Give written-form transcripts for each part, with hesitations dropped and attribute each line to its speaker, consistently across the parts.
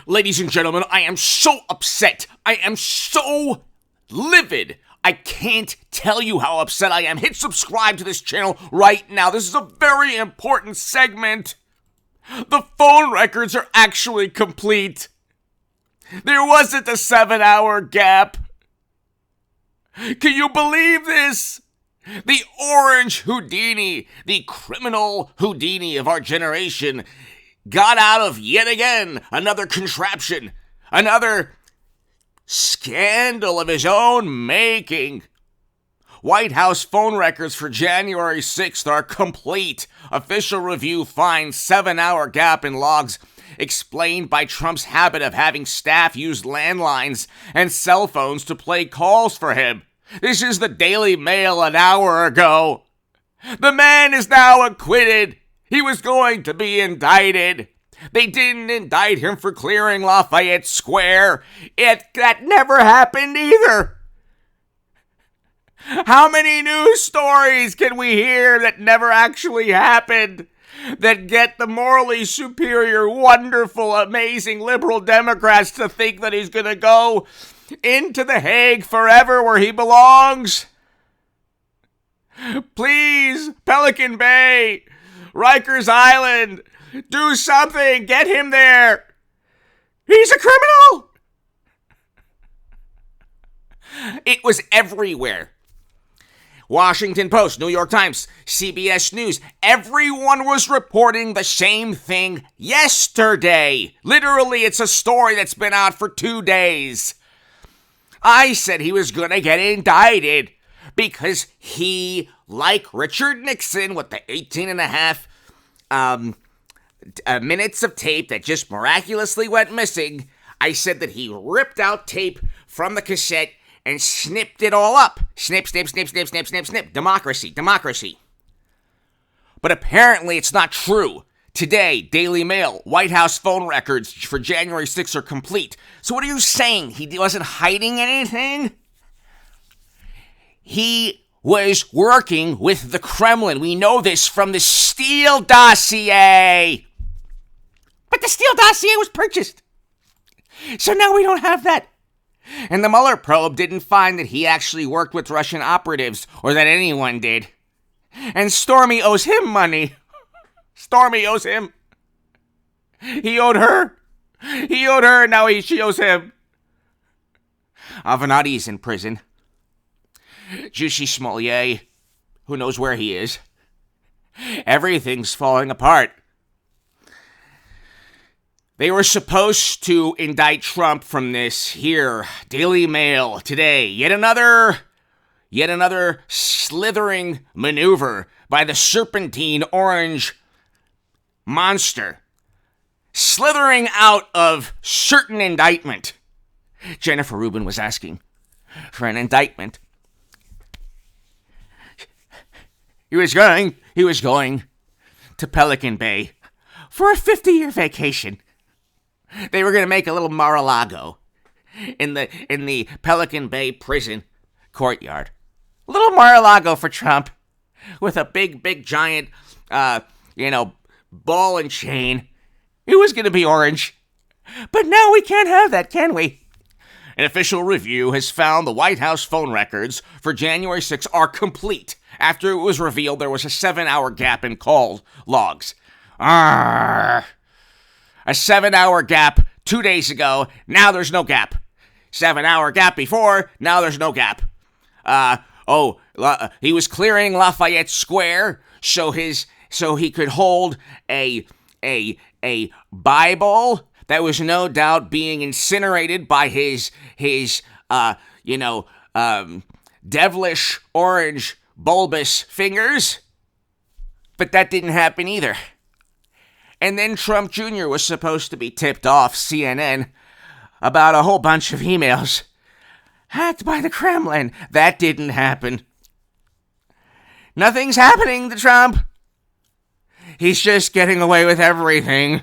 Speaker 1: Ladies and gentlemen, I am so upset. I am so livid. I can't tell you how upset I am. Hit subscribe to this channel right now. This is a very important segment. The phone records are actually complete. There wasn't a 7-hour gap. Can you believe this? The orange Houdini, the criminal Houdini of our generation, got out of yet again another contraption, another scandal of his own making. White House phone records for January 6th are complete. Official review finds 7-hour gap in logs explained by Trump's habit of having staff use landlines and cell phones to play calls for him. This is the Daily Mail an hour ago. The man is now acquitted. He was going to be indicted. They didn't indict him for clearing Lafayette Square. That never happened either. How many news stories can we hear that never actually happened? That get the morally superior, wonderful, amazing liberal Democrats to think that he's going to go into The Hague forever where he belongs? Please, Pelican Bay, Rikers Island, do something. Get him there. He's a criminal. It was everywhere. Washington Post, New York Times, CBS News, everyone was reporting the same thing yesterday. Literally, it's a story that's been out for 2 days. I said he was going to get indicted because he, like Richard Nixon with the 18 and a half minutes of tape that just miraculously went missing, I said that he ripped out tape from the cassette and snipped it all up. Snip, snip, snip, snip, snip, snip, snip. Democracy, democracy. But apparently it's not true. Today, Daily Mail, White House phone records for January 6th are complete. So what are you saying? He wasn't hiding anything? He was working with the Kremlin. We know this from the Steele dossier. But the Steele dossier was purchased. So now we don't have that. And the Mueller probe didn't find that he actually worked with Russian operatives or that anyone did. And Stormy owes him money. Stormy owes him. He owed her. He owed her, and now she owes him. Avenatti's in prison. Juicy Smollett, who knows where he is. Everything's falling apart. They were supposed to indict Trump from this here. Daily Mail today. Yet another slithering maneuver by the serpentine orange monster. Slithering out of certain indictment. Jennifer Rubin was asking for an indictment. He was going to Pelican Bay for a 50-year vacation. They were going to make a little Mar-a-Lago in the Pelican Bay prison courtyard. A little Mar-a-Lago for Trump with a big giant, ball and chain. It was going to be orange. But now we can't have that, can we? An official review has found the White House phone records for January 6 are complete after it was revealed there was a 7-hour gap in call logs. A 7-hour gap 2 days ago, now there's no gap. 7-hour gap before, now there's no gap. He was clearing Lafayette Square so he could hold a Bible that was no doubt being incinerated by his devilish orange bulbous fingers. But that didn't happen either. And then Trump Jr. was supposed to be tipped off CNN about a whole bunch of emails hacked by the Kremlin. That didn't happen. Nothing's happening to Trump. He's just getting away with everything.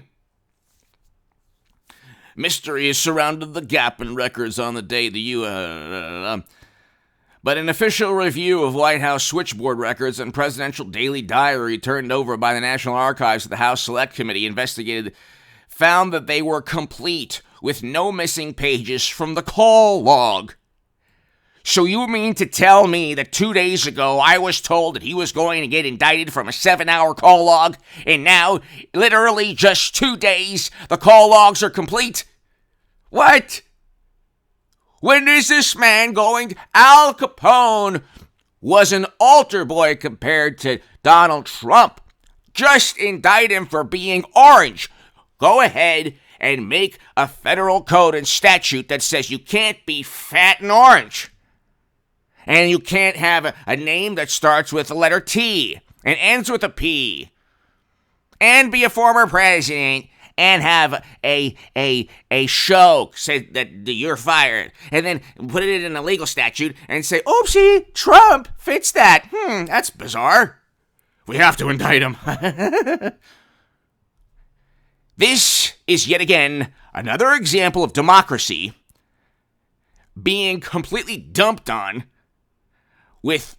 Speaker 1: Mystery has surrounded the gap in records on the day But an official review of White House switchboard records and presidential daily diary turned over by the National Archives to the House Select Committee investigated found that they were complete with no missing pages from the call log. So you mean to tell me that 2 days ago I was told that he was going to get indicted from a 7-hour call log, and now, literally just 2 days, the call logs are complete? What? When is this man going? Al Capone was an altar boy compared to Donald Trump. Just indict him for being orange. Go ahead and make a federal code and statute that says you can't be fat and orange. And you can't have a name that starts with the letter T and ends with a P. And be a former president and have a show say that you're fired. And then put it in a legal statute and say, oopsie, Trump fits that. That's bizarre. We have to indict him. This is yet again another example of democracy being completely dumped on with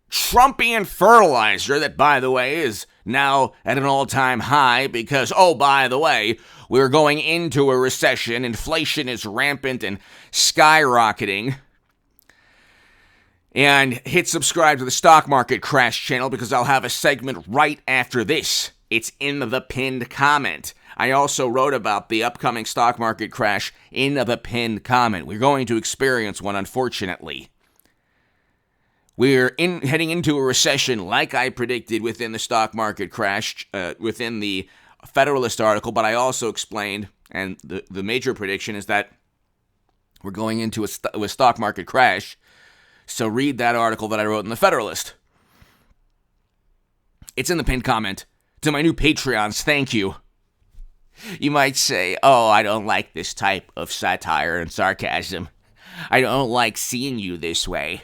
Speaker 1: Trumpian fertilizer that, by the way, is now at an all-time high because, oh, by the way, we're going into a recession. Inflation is rampant and skyrocketing. And hit subscribe to the Stock Market Crash channel because I'll have a segment right after this. It's in the pinned comment. I also wrote about the upcoming stock market crash in the pinned comment. We're going to experience one, unfortunately. We're heading into a recession like I predicted within the stock market crash, within the Federalist article, but I also explained, and the major prediction is that we're going into a stock market crash. So read that article that I wrote in the Federalist. It's in the pinned comment. To my new Patreons, thank you. You might say, oh, I don't like this type of satire and sarcasm. I don't like seeing you this way.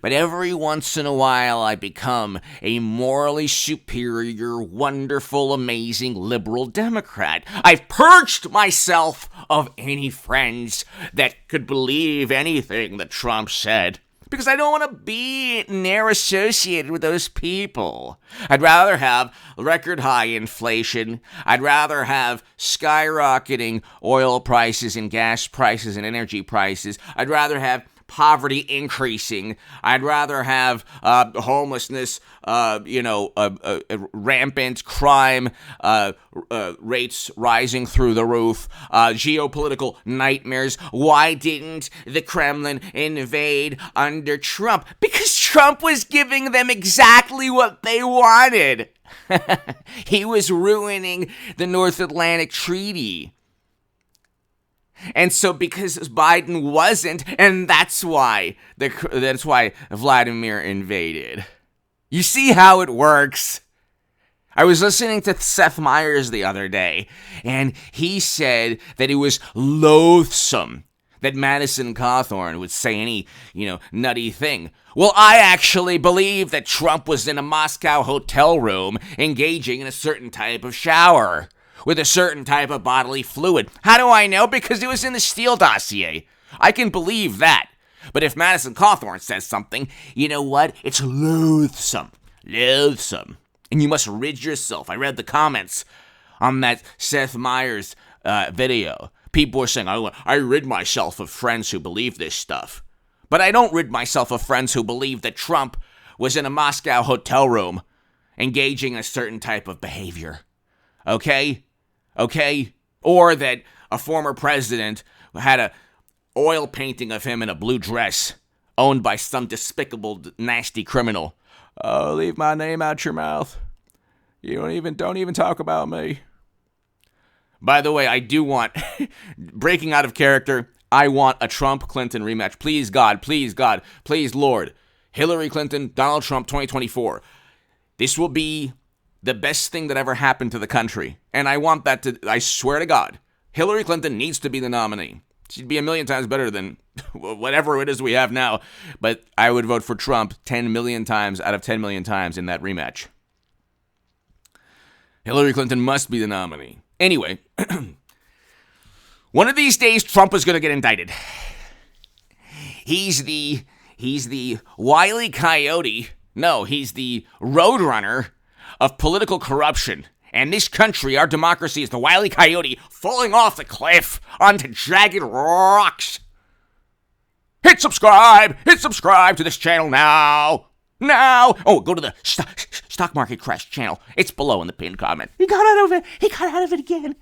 Speaker 1: But every once in a while, I become a morally superior, wonderful, amazing liberal Democrat. I've purged myself of any friends that could believe anything that Trump said, because I don't want to be near associated with those people. I'd rather have record high inflation. I'd rather have skyrocketing oil prices and gas prices and energy prices. I'd rather have poverty increasing. I'd rather have homelessness, rampant crime rates rising through the roof, geopolitical nightmares. Why didn't the Kremlin invade under Trump? Because Trump was giving them exactly what they wanted. He was ruining the North Atlantic Treaty. And so because Biden wasn't, and that's why Vladimir invaded. You see how it works? I was listening to Seth Meyers the other day, and he said that it was loathsome that Madison Cawthorn would say any, nutty thing. Well, I actually believe that Trump was in a Moscow hotel room engaging in a certain type of shower with a certain type of bodily fluid. How do I know? Because it was in the Steele dossier. I can believe that. But if Madison Cawthorn says something, you know what? It's loathsome. Loathsome. And you must rid yourself. I read the comments on that Seth Meyers video. People were saying, I rid myself of friends who believe this stuff. But I don't rid myself of friends who believe that Trump was in a Moscow hotel room engaging in a certain type of behavior. Okay? Or that a former president had a oil painting of him in a blue dress owned by some despicable, nasty criminal. Oh, leave my name out your mouth. You don't even talk about me. By the way, I do want, breaking out of character, I want a Trump-Clinton rematch. Please, God, please, Lord. Hillary Clinton, Donald Trump, 2024. This will be the best thing that ever happened to the country. And I want that to, I swear to God, Hillary Clinton needs to be the nominee. She'd be a million times better than whatever it is we have now. But I would vote for Trump 10 million times out of 10 million times in that rematch. Hillary Clinton must be the nominee. Anyway, one of these days, Trump is going to get indicted. He's the Wile E. Coyote. No, he's the roadrunner of political corruption. And this country, our democracy, is the Wile E. Coyote falling off the cliff onto jagged rocks. Hit subscribe to this channel now. Oh, go to the stock market crash channel. It's below in the pinned comment. He got out of it again.